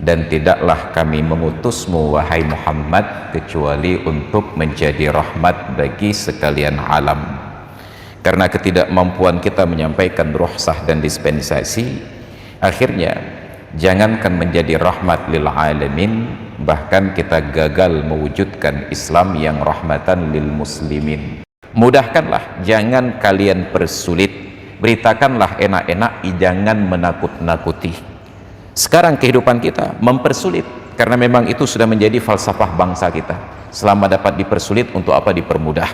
dan tidaklah kami mengutusmu wahai Muhammad kecuali untuk menjadi rahmat bagi sekalian alam. Karena ketidakmampuan kita menyampaikan rukhsah dan dispensasi, akhirnya jangankan menjadi rahmat lil alamin, bahkan kita gagal mewujudkan Islam yang rahmatan lil muslimin. Mudahkanlah, jangan kalian persulit. Beritakanlah enak-enak, jangan menakut-nakuti. Sekarang kehidupan kita mempersulit, karena memang itu sudah menjadi falsafah bangsa kita. Selama dapat dipersulit, untuk apa dipermudah?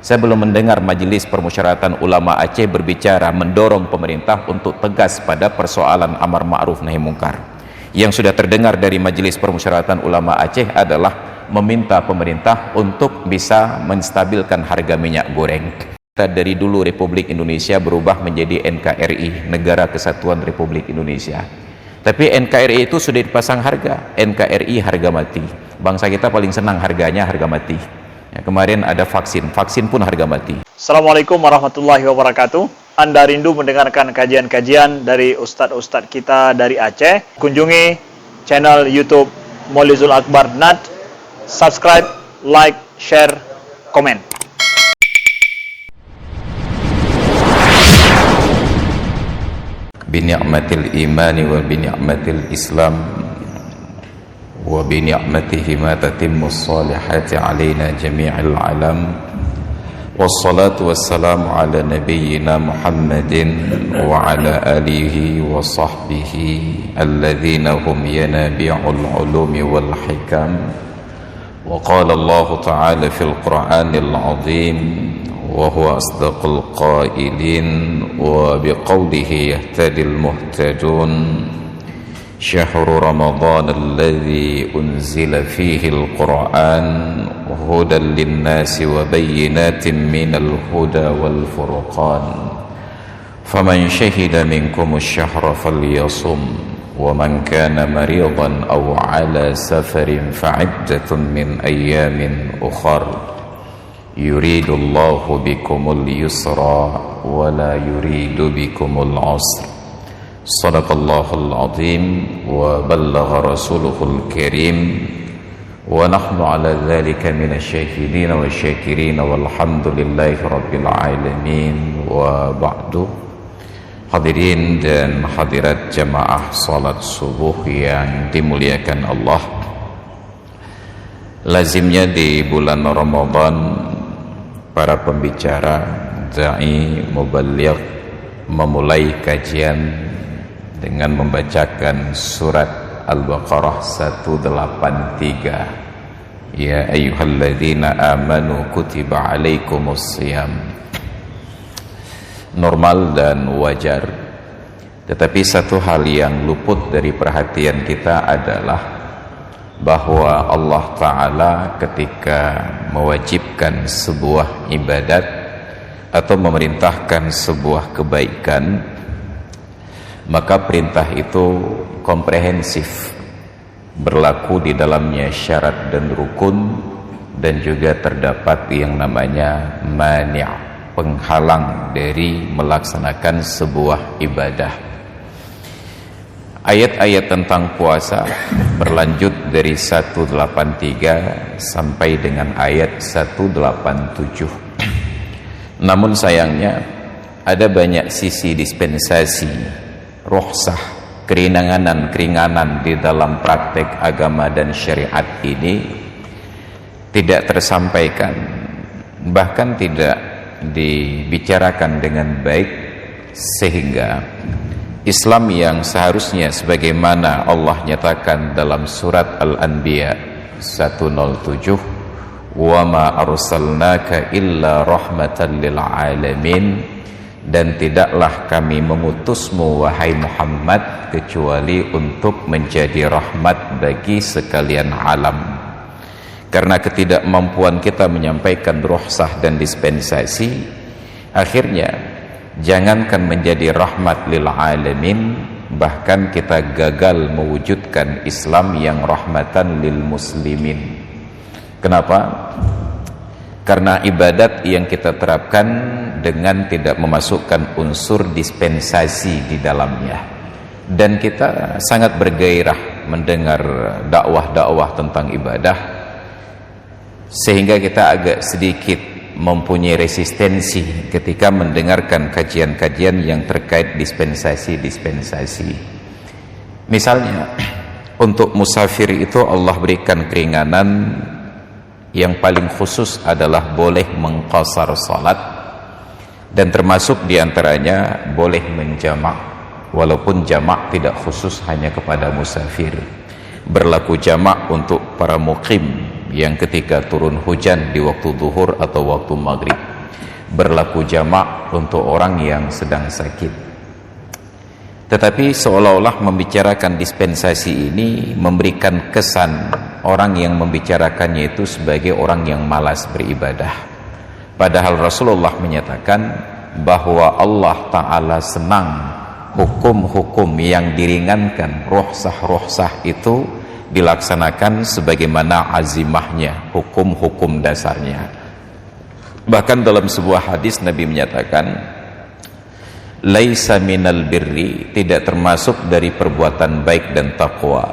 Saya belum mendengar Majelis Permusyawaratan Ulama Aceh berbicara mendorong pemerintah untuk tegas pada persoalan amar ma'ruf nahi mungkar. Yang sudah terdengar dari Majelis Permusyawaratan Ulama Aceh adalah meminta pemerintah untuk bisa menstabilkan harga minyak goreng. Kita dari dulu Republik Indonesia berubah menjadi NKRI, Negara Kesatuan Republik Indonesia. Tapi NKRI itu sudah dipasang harga, NKRI harga mati. Bangsa kita paling senang harganya harga mati. Ya, kemarin ada vaksin pun harga mati. Assalamualaikum warahmatullahi wabarakatuh. Anda rindu mendengarkan kajian-kajian dari ustadz-ustadz kita dari Aceh? Kunjungi channel YouTube Maulizul Akbar NAD. Subscribe, like, share, komen. Bini'matil imani wa bini'matil islam wa bini'matihi ma tatimmu salihati alaina jami'il alam. Wassalatu wassalamu ala nabiyyina Muhammadin wa ala alihi wa sahbihi alladhina hum yanabi'ul ulumi wal hikam. Wa qala Allah ta'ala fil Qur'anil 'azim وهو أصدق القائلين وبقوله يهتدي المهتدون شهر رمضان الذي أنزل فيه القرآن هدى للناس وبينات من الهدى والفرقان فمن شهد منكم الشهر فليصم ومن كان مريضا أو على سفر فعدة من أيام أخر يريد الله بكم اليسر ولا يريد بكم العسر صدق الله العظيم وبلغ رسوله الكريم ونحن على ذلك من الشاهدين والشاكرين والحمد لله رب العالمين. وبعد. Hadirin dan hadirat jamaah salat subuh yang dimuliakan Allah, lazimnya di bulan Ramadan para pembicara, da'i, muballigh memulai kajian dengan membacakan surat Al-Baqarah 183. Ya ayyuhalladzina amanu kutiba alaikumus shiyam. Normal dan wajar, tetapi satu hal yang luput dari perhatian kita adalah bahwa Allah Ta'ala ketika mewajibkan sebuah ibadat atau memerintahkan sebuah kebaikan, maka perintah itu komprehensif, berlaku di dalamnya syarat dan rukun, dan juga terdapat yang namanya mani', penghalang dari melaksanakan sebuah ibadah. Ayat-ayat tentang puasa berlanjut dari 183 sampai dengan ayat 187. Namun sayangnya ada banyak sisi dispensasi, rukhsah, keringanan di dalam praktek agama dan syariat ini tidak tersampaikan, bahkan tidak dibicarakan dengan baik, sehingga Islam yang seharusnya sebagaimana Allah nyatakan dalam surat Al-Anbiya 107, wa ma arsalnaka illa rahmatan lil alamin, dan tidaklah kami mengutusmu wahai Muhammad kecuali untuk menjadi rahmat bagi sekalian alam. Karena ketidakmampuan kita menyampaikan rukhsah dan dispensasi, akhirnya jangankan menjadi rahmat lil alamin, bahkan kita gagal mewujudkan Islam yang rahmatan lil muslimin. Kenapa? Karena ibadat yang kita terapkan dengan tidak memasukkan unsur dispensasi di dalamnya, dan kita sangat bergairah mendengar dakwah-dakwah tentang ibadah, sehingga kita agak sedikit mempunyai resistensi ketika mendengarkan kajian-kajian yang terkait dispensasi-dispensasi. Misalnya, untuk musafir itu Allah berikan keringanan yang paling khusus adalah boleh mengqasar salat, dan termasuk diantaranya boleh menjamak, walaupun jamak tidak khusus hanya kepada musafir. Berlaku jamak untuk para muqim yang ketika turun hujan di waktu zuhur atau waktu maghrib. Berlaku jamak untuk orang yang sedang sakit. Tetapi seolah-olah membicarakan dispensasi ini memberikan kesan orang yang membicarakannya itu sebagai orang yang malas beribadah. Padahal Rasulullah menyatakan bahwa Allah Ta'ala senang hukum-hukum yang diringankan, rukhsah-rukhsah itu dilaksanakan sebagaimana azimahnya, hukum-hukum dasarnya. Bahkan dalam sebuah hadis Nabi menyatakan, laisa minal birri, tidak termasuk dari perbuatan baik dan taqwa,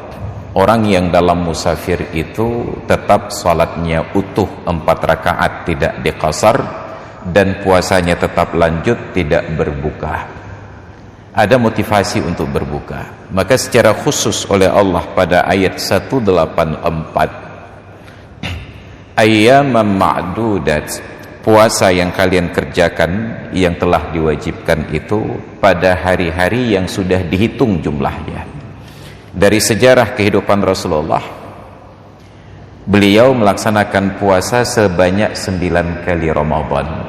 orang yang dalam musafir itu tetap salatnya utuh 4 rakaat tidak diqasar, dan puasanya tetap lanjut tidak berbuka. Ada motivasi untuk berbuka. Maka secara khusus oleh Allah pada ayat 184, ayyaman ma'dudat, puasa yang kalian kerjakan yang telah diwajibkan itu pada hari-hari yang sudah dihitung jumlahnya. Dari sejarah kehidupan Rasulullah, beliau melaksanakan puasa sebanyak 9 kali Ramadan,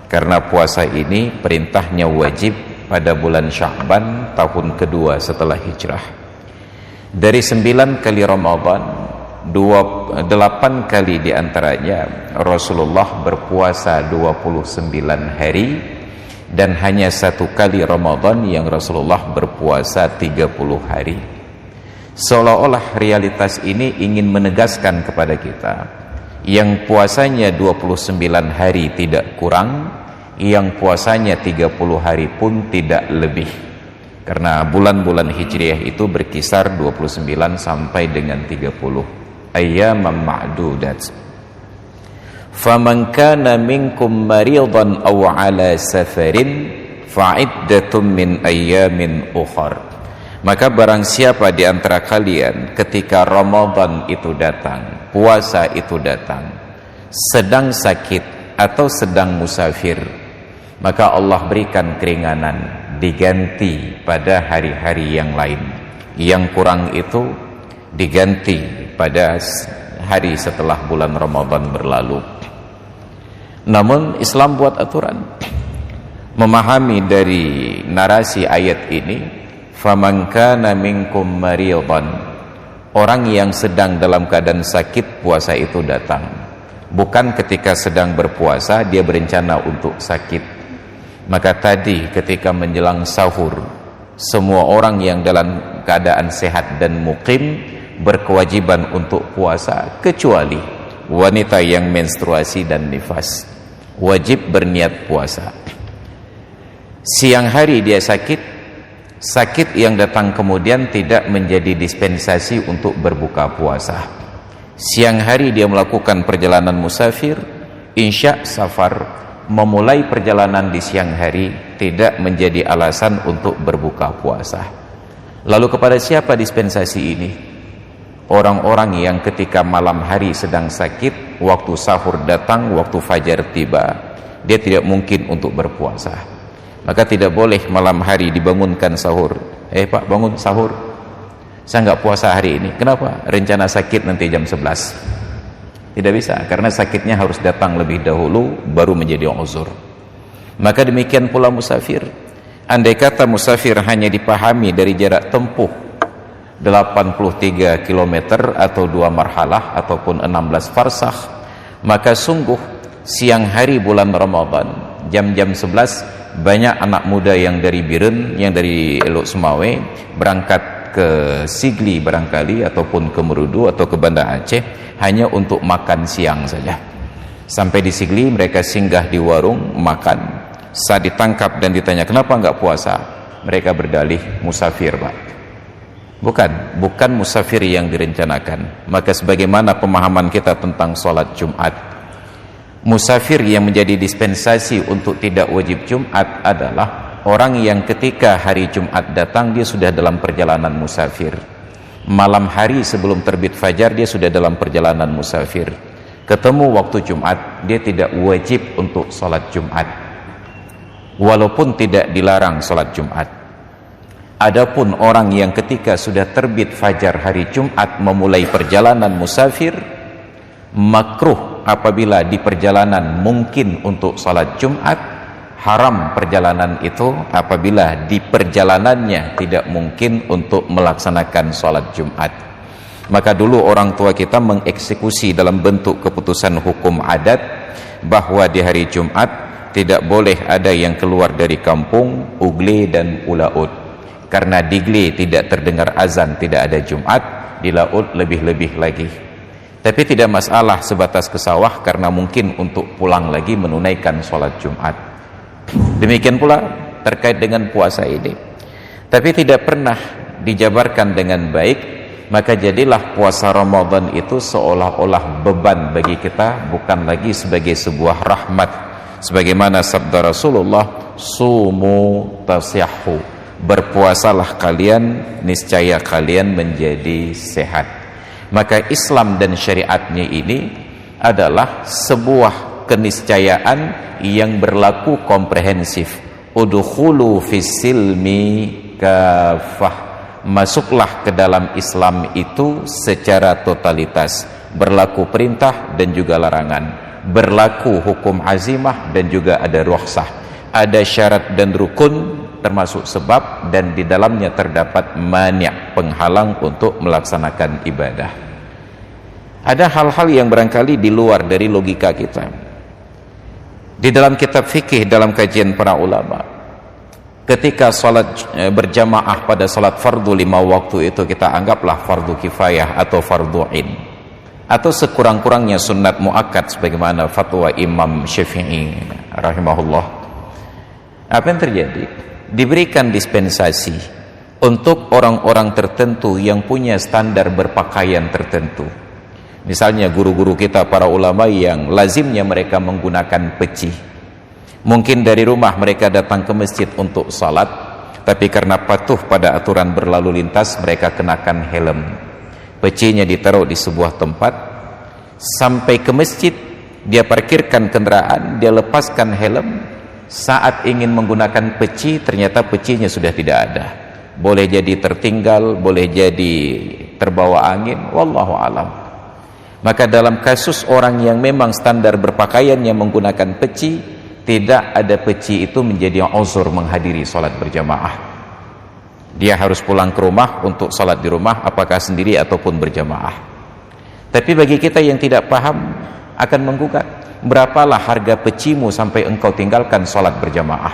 karena puasa ini perintahnya wajib pada bulan Sya'ban tahun kedua setelah hijrah. Dari 9 kali Ramadan, 8 kali diantaranya Rasulullah berpuasa 29 hari, dan hanya 1 kali Ramadan yang Rasulullah berpuasa 30 hari. Seolah-olah realitas ini ingin menegaskan kepada kita, yang puasanya 29 hari tidak kurang, yang puasanya 30 hari pun tidak lebih, karena bulan-bulan hijriah itu berkisar 29 sampai dengan 30. Ayyaman ma'dudat. Faman kana minkum maridan aw ala safarin fa'iddatun min ayyamin ukhar. Maka barang siapa di antara kalian ketika Ramadan itu datang, puasa itu datang, sedang sakit atau sedang musafir, maka Allah berikan keringanan, diganti pada hari-hari yang lain. Yang kurang itu diganti pada hari setelah bulan Ramadan berlalu. Namun Islam buat aturan. Memahami dari narasi ayat ini, faman kana minkum maridan, orang yang sedang dalam keadaan sakit puasa itu datang. Bukan ketika sedang berpuasa dia berencana untuk sakit. Maka tadi ketika menjelang sahur, semua orang yang dalam keadaan sehat dan muqim berkewajiban untuk puasa, kecuali wanita yang menstruasi dan nifas, wajib berniat puasa. Siang hari dia sakit yang datang kemudian tidak menjadi dispensasi untuk berbuka puasa. Siang hari dia melakukan perjalanan musafir, insya safar, memulai perjalanan di siang hari tidak menjadi alasan untuk berbuka puasa. Lalu kepada siapa dispensasi ini? Orang-orang yang ketika malam hari sedang sakit, waktu sahur datang, waktu fajar tiba, dia tidak mungkin untuk berpuasa. Maka tidak boleh malam hari dibangunkan sahur. Pak, bangun sahur. Saya nggak puasa hari ini. Kenapa? Rencana sakit nanti jam 11. Tidak bisa, karena sakitnya harus datang lebih dahulu baru menjadi uzur. Maka demikian pula musafir. Andai kata musafir hanya dipahami dari jarak tempuh 83 km atau 2 marhalah ataupun 16 farsakh, maka sungguh siang hari bulan Ramadan jam-jam 11 banyak anak muda yang dari Biren, yang dari Elok Sumawe berangkat ke Sigli barangkali, ataupun ke Merudu atau ke Banda Aceh hanya untuk makan siang saja. Sampai di Sigli mereka singgah di warung makan. Saat ditangkap dan ditanya kenapa enggak puasa, mereka berdalih musafir, Pak. Bukan musafir yang direncanakan. Maka sebagaimana pemahaman kita tentang sholat Jumat, musafir yang menjadi dispensasi untuk tidak wajib Jumat adalah orang yang ketika hari Jumat datang dia sudah dalam perjalanan musafir. Malam hari sebelum terbit fajar dia sudah dalam perjalanan musafir. Ketemu waktu Jumat, dia tidak wajib untuk sholat Jumat, walaupun tidak dilarang sholat Jumat. Adapun orang yang ketika sudah terbit fajar hari Jumat memulai perjalanan musafir, makruh apabila di perjalanan mungkin untuk salat Jumat, haram perjalanan itu apabila di perjalanannya tidak mungkin untuk melaksanakan salat Jumat. Maka dulu orang tua kita mengeksekusi dalam bentuk keputusan hukum adat bahwa di hari Jumat tidak boleh ada yang keluar dari kampung, Ugle dan Ulaud. Karena di Gle tidak terdengar azan, tidak ada Jumat, di Laut lebih-lebih lagi. Tapi tidak masalah sebatas ke sawah karena mungkin untuk pulang lagi menunaikan sholat Jumat. Demikian pula terkait dengan puasa ini. Tapi tidak pernah dijabarkan dengan baik, maka jadilah puasa Ramadan itu seolah-olah beban bagi kita, bukan lagi sebagai sebuah rahmat. Sebagaimana sabda Rasulullah, sumu tasihhu, berpuasalah kalian, niscaya kalian menjadi sehat. Maka Islam dan syariatnya ini adalah sebuah keniscayaan yang berlaku komprehensif. Udkhulu fis-silmi kafah, masuklah ke dalam Islam itu secara totalitas, berlaku perintah dan juga larangan, berlaku hukum azimah dan juga ada rukhsah, ada syarat dan rukun termasuk sebab, dan di dalamnya terdapat mani', penghalang untuk melaksanakan ibadah. Ada hal-hal yang barangkali di luar dari logika kita. Di dalam kitab fikih, dalam kajian para ulama, ketika salat berjamaah pada salat fardu 5 waktu itu kita anggaplah fardu kifayah atau fardu ain, atau sekurang-kurangnya sunnat muakkad sebagaimana fatwa Imam Syafi'i rahimahullah. Apa yang terjadi? Diberikan dispensasi untuk orang-orang tertentu yang punya standar berpakaian tertentu. Misalnya guru-guru kita para ulama yang lazimnya mereka menggunakan peci. Mungkin dari rumah mereka datang ke masjid untuk salat, tapi karena patuh pada aturan berlalu lintas mereka kenakan helm. Pecinya ditaruh di sebuah tempat, sampai ke masjid dia parkirkan kendaraan, dia lepaskan helm. Saat ingin menggunakan peci, ternyata pecinya sudah tidak ada. Boleh jadi tertinggal, boleh jadi terbawa angin, wallahu alam. Maka dalam kasus orang yang memang standar berpakaiannya menggunakan peci, tidak ada peci itu menjadi uzur menghadiri salat berjamaah. Dia harus pulang ke rumah untuk salat di rumah, apakah sendiri ataupun berjamaah. Tapi bagi kita yang tidak paham akan menggugat, berapalah harga pecimu sampai engkau tinggalkan salat berjamaah?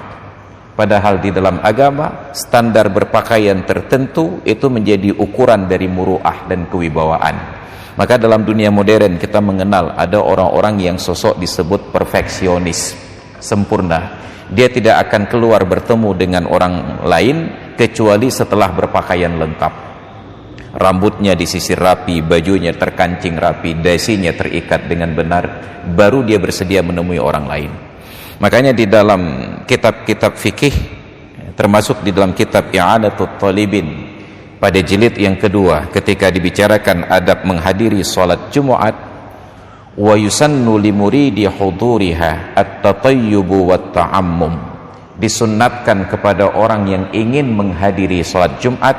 Padahal di dalam agama standar berpakaian tertentu itu menjadi ukuran dari muru'ah dan kewibawaan. Maka dalam dunia modern kita mengenal ada orang-orang yang sosok disebut perfeksionis, sempurna. Dia tidak akan keluar bertemu dengan orang lain kecuali setelah berpakaian lengkap. Rambutnya disisir rapi, bajunya terkancing rapi, dasinya terikat dengan benar, baru dia bersedia menemui orang lain. Makanya di dalam kitab-kitab fikih, termasuk di dalam kitab I'anatut Talibin pada jilid yang kedua, ketika dibicarakan adab menghadiri salat Jumat, wa yusannu limuridi huduriha at-tatayyubu wat-ta'ammum, disunnatkan kepada orang yang ingin menghadiri salat Jumat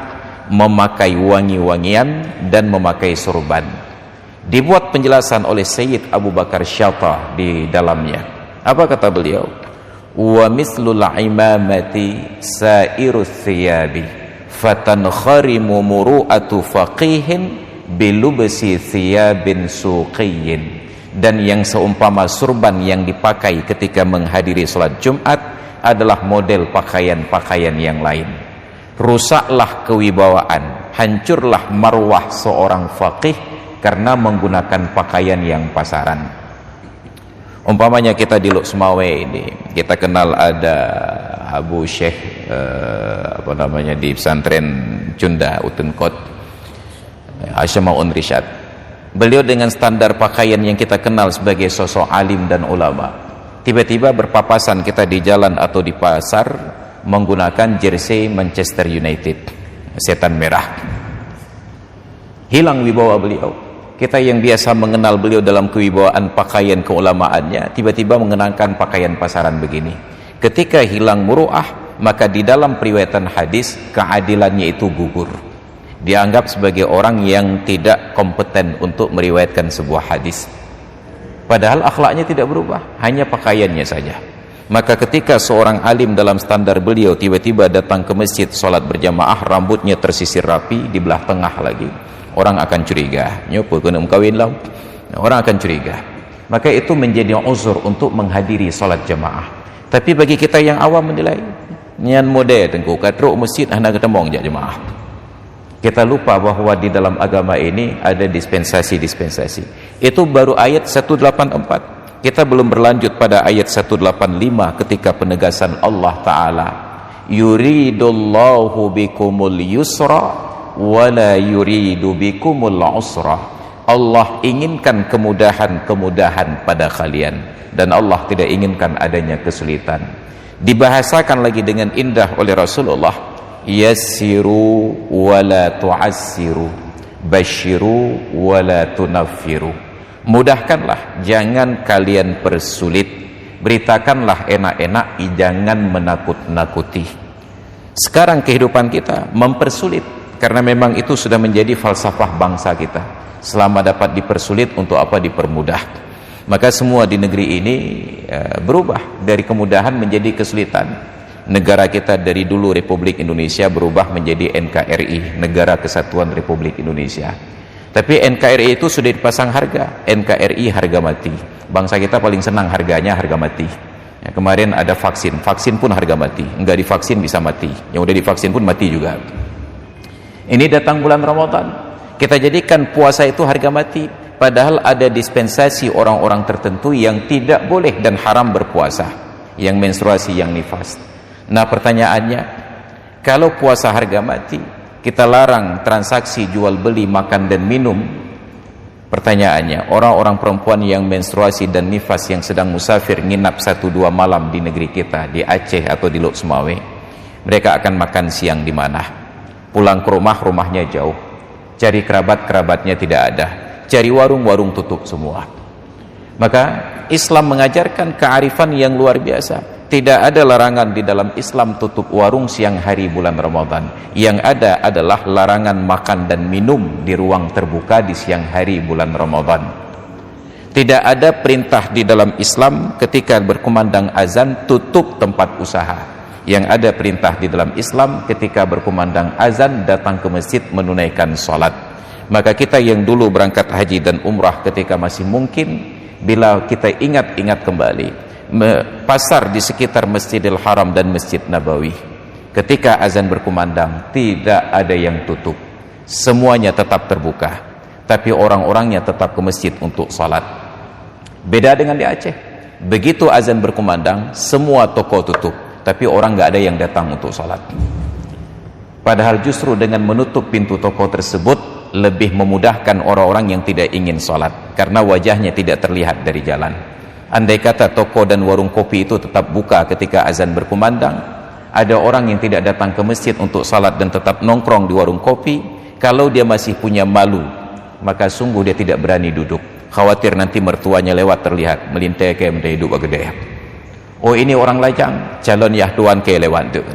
memakai wangi-wangian dan memakai sorban. Dibuat penjelasan oleh Sayyid Abu Bakar Syata di dalamnya. Apa kata beliau? Wa mislul imamati sairus thiyabi fatankharimu muru'atu faqihin bilubsi thiyabin suqiyyin. Dan yang seumpama surban yang dipakai ketika menghadiri salat Jumat adalah model pakaian-pakaian yang lain. Rusaklah kewibawaan, hancurlah marwah seorang faqih karena menggunakan pakaian yang pasaran. Umpamanya kita di Luk Semawe ini, kita kenal ada Abu Syekh di pesantren Cunda Utunkot, Asyamaun Rishad. Beliau dengan standar pakaian yang kita kenal sebagai sosok alim dan ulama, tiba-tiba berpapasan kita di jalan atau di pasar menggunakan jersey Manchester United, setan merah. Hilang wibawa beliau. Kita yang biasa mengenal beliau dalam kewibawaan pakaian keulamaannya, tiba-tiba mengenakan pakaian pasaran begini. Ketika hilang muru'ah, maka di dalam periwayatan hadis keadilannya itu gugur. Dianggap sebagai orang yang tidak kompeten untuk meriwayatkan sebuah hadis. Padahal akhlaknya tidak berubah, hanya pakaiannya saja. Maka ketika seorang alim dalam standar beliau tiba-tiba datang ke masjid sholat berjamaah, rambutnya tersisir rapi, di belah tengah lagi, orang akan curiga, nyopo kena kawin lau. Orang akan curiga. Maka itu menjadi uzur untuk menghadiri sholat jamaah. Tapi bagi kita yang awam menilai, nyan mode tengku katruk masjid hendak ketemong jak jemaah. Kita lupa bahwa di dalam agama ini ada dispensasi-dispensasi. Itu baru ayat 184. Kita belum berlanjut pada ayat 185 ketika penegasan Allah Ta'ala, yuridullahu bikumul yusra wala yuridu bikumul usra. Allah inginkan kemudahan-kemudahan pada kalian, dan Allah tidak inginkan adanya kesulitan. Dibahasakan lagi dengan indah oleh Rasulullah, yassiru wala tu'assiru, basyiru wala tunaffiru. Mudahkanlah, jangan kalian persulit. Beritakanlah enak-enak, jangan menakut-nakuti. Sekarang kehidupan kita mempersulit, karena memang itu sudah menjadi falsafah bangsa kita. Selama dapat dipersulit, untuk apa dipermudah? Maka semua di negeri ini berubah dari kemudahan menjadi kesulitan. Negara kita dari dulu Republik Indonesia berubah menjadi NKRI, Negara Kesatuan Republik Indonesia. Tapi NKRI itu sudah dipasang harga, NKRI harga mati. Bangsa kita paling senang harganya harga mati. Ya, kemarin ada vaksin pun harga mati. Enggak divaksin bisa mati, yang udah divaksin pun mati juga. Ini datang bulan Ramadan, kita jadikan puasa itu harga mati. Padahal ada dispensasi orang-orang tertentu yang tidak boleh dan haram berpuasa, yang menstruasi, yang nifas. Nah pertanyaannya, kalau puasa harga mati, kita larang transaksi jual beli makan dan minum, pertanyaannya, orang-orang perempuan yang menstruasi dan nifas yang sedang musafir nginap 1-2 malam di negeri kita, di Aceh atau di Lok Sumawe, mereka akan makan siang di mana? Pulang ke rumah, rumahnya jauh, cari kerabat-kerabatnya tidak ada, cari warung-warung tutup semua. Maka Islam mengajarkan kearifan yang luar biasa. Tidak ada larangan di dalam Islam tutup warung siang hari bulan Ramadan. Yang ada adalah larangan makan dan minum di ruang terbuka di siang hari bulan Ramadan. Tidak ada perintah di dalam Islam ketika berkumandang azan tutup tempat usaha. Yang ada perintah di dalam Islam ketika berkumandang azan datang ke masjid menunaikan sholat. Maka kita yang dulu berangkat haji dan umrah ketika masih mungkin, bila kita ingat-ingat kembali pasar di sekitar Masjidil Haram dan Masjid Nabawi, ketika azan berkumandang tidak ada yang tutup, semuanya tetap terbuka, tapi orang-orangnya tetap ke masjid untuk salat. Beda dengan di Aceh, begitu azan berkumandang semua toko tutup, tapi orang nggak ada yang datang untuk salat. Padahal justru dengan menutup pintu toko tersebut lebih memudahkan orang-orang yang tidak ingin salat, karena wajahnya tidak terlihat dari jalan. Andai kata toko dan warung kopi itu tetap buka ketika azan berkumandang, ada orang yang tidak datang ke masjid untuk salat dan tetap nongkrong di warung kopi, kalau dia masih punya malu, maka sungguh dia tidak berani duduk, khawatir nanti mertuanya lewat terlihat melintai ke mentai hidup gede. Oh ini orang lajang, calon yahduan ke lewat tu.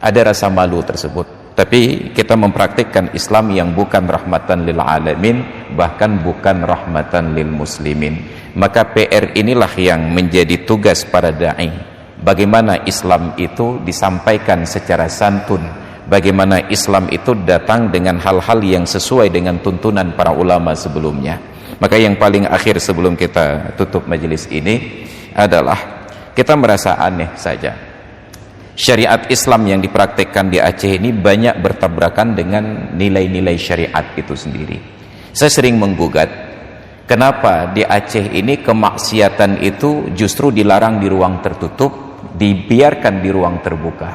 Ada rasa malu tersebut. Tapi kita mempraktikkan Islam yang bukan rahmatan lil alamin, bahkan bukan rahmatan lil muslimin. Maka PR inilah yang menjadi tugas para da'i. Bagaimana Islam itu disampaikan secara santun, bagaimana Islam itu datang dengan hal-hal yang sesuai dengan tuntunan para ulama sebelumnya. Maka yang paling akhir sebelum kita tutup majelis ini adalah kita merasa aneh saja. Syariat Islam yang dipraktikkan di Aceh ini banyak bertabrakan dengan nilai-nilai syariat itu sendiri. Saya sering menggugat, kenapa di Aceh ini kemaksiatan itu justru dilarang di ruang tertutup, dibiarkan di ruang terbuka.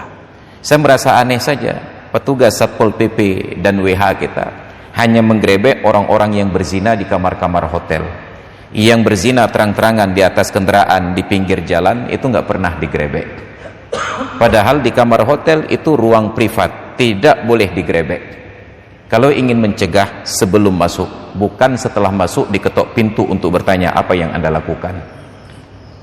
Saya merasa aneh saja, petugas Satpol PP dan WH kita hanya menggerebek orang-orang yang berzina di kamar-kamar hotel. Yang berzina terang-terangan di atas kendaraan di pinggir jalan itu nggak pernah digerebek. Padahal di kamar hotel itu ruang privat, tidak boleh digerebek. Kalau ingin mencegah sebelum masuk, bukan setelah masuk diketok pintu untuk bertanya apa yang Anda lakukan.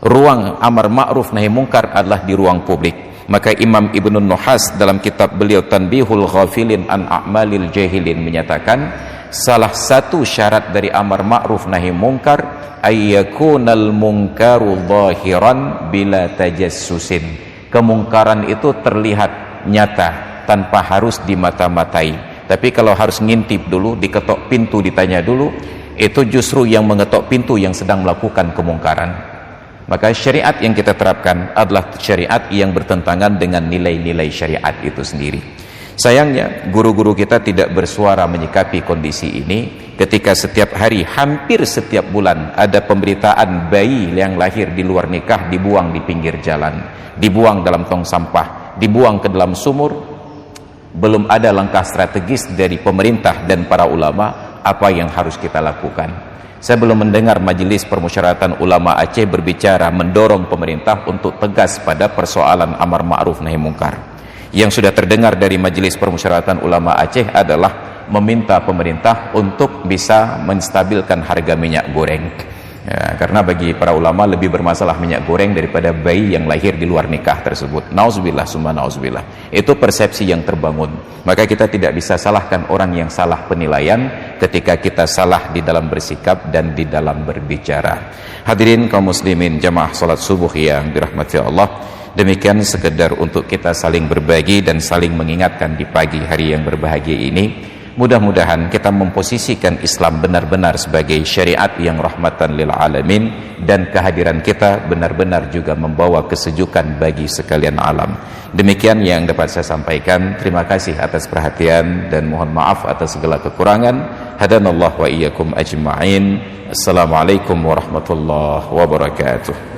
Ruang amar ma'ruf nahi mungkar adalah di ruang publik. Maka Imam Ibnu Nuhas dalam kitab beliau Tanbihul Ghafilin an A'malil Jahilin menyatakan, salah satu syarat dari amar ma'ruf nahi mungkar ayyakunal munkaru zahiran bila tajassusin. Kemungkaran itu terlihat nyata tanpa harus dimata-matai. Tapi kalau harus ngintip dulu, diketok pintu, ditanya dulu, itu justru yang mengetok pintu yang sedang melakukan kemungkaran. Maka syariat yang kita terapkan adalah syariat yang bertentangan dengan nilai-nilai syariat itu sendiri. Sayangnya guru-guru kita tidak bersuara menyikapi kondisi ini ketika setiap hari, hampir setiap bulan ada pemberitaan bayi yang lahir di luar nikah dibuang di pinggir jalan, dibuang dalam tong sampah, dibuang ke dalam sumur. Belum ada langkah strategis dari pemerintah dan para ulama apa yang harus kita lakukan. Saya belum mendengar Majelis Permusyawaratan Ulama Aceh berbicara mendorong pemerintah untuk tegas pada persoalan amar ma'ruf nahi mungkar. Yang sudah terdengar dari Majelis Permusyawaratan Ulama Aceh adalah meminta pemerintah untuk bisa menstabilkan harga minyak goreng. Ya, karena bagi para ulama lebih bermasalah minyak goreng daripada bayi yang lahir di luar nikah tersebut. Nauzubillah summa nauzubillah. Itu persepsi yang terbangun. Maka kita tidak bisa salahkan orang yang salah penilaian ketika kita salah di dalam bersikap dan di dalam berbicara. Hadirin kaum muslimin jamaah salat subuh yang dirahmati Allah, demikian sekedar untuk kita saling berbagi dan saling mengingatkan di pagi hari yang berbahagia ini. Mudah-mudahan kita memposisikan Islam benar-benar sebagai syariat yang rahmatan lil alamin, dan kehadiran kita benar-benar juga membawa kesejukan bagi sekalian alam. Demikian yang dapat saya sampaikan. Terima kasih atas perhatian dan mohon maaf atas segala kekurangan. Hadanallahu wa iyyakum ajma'in. Assalamualaikum warahmatullahi wabarakatuh.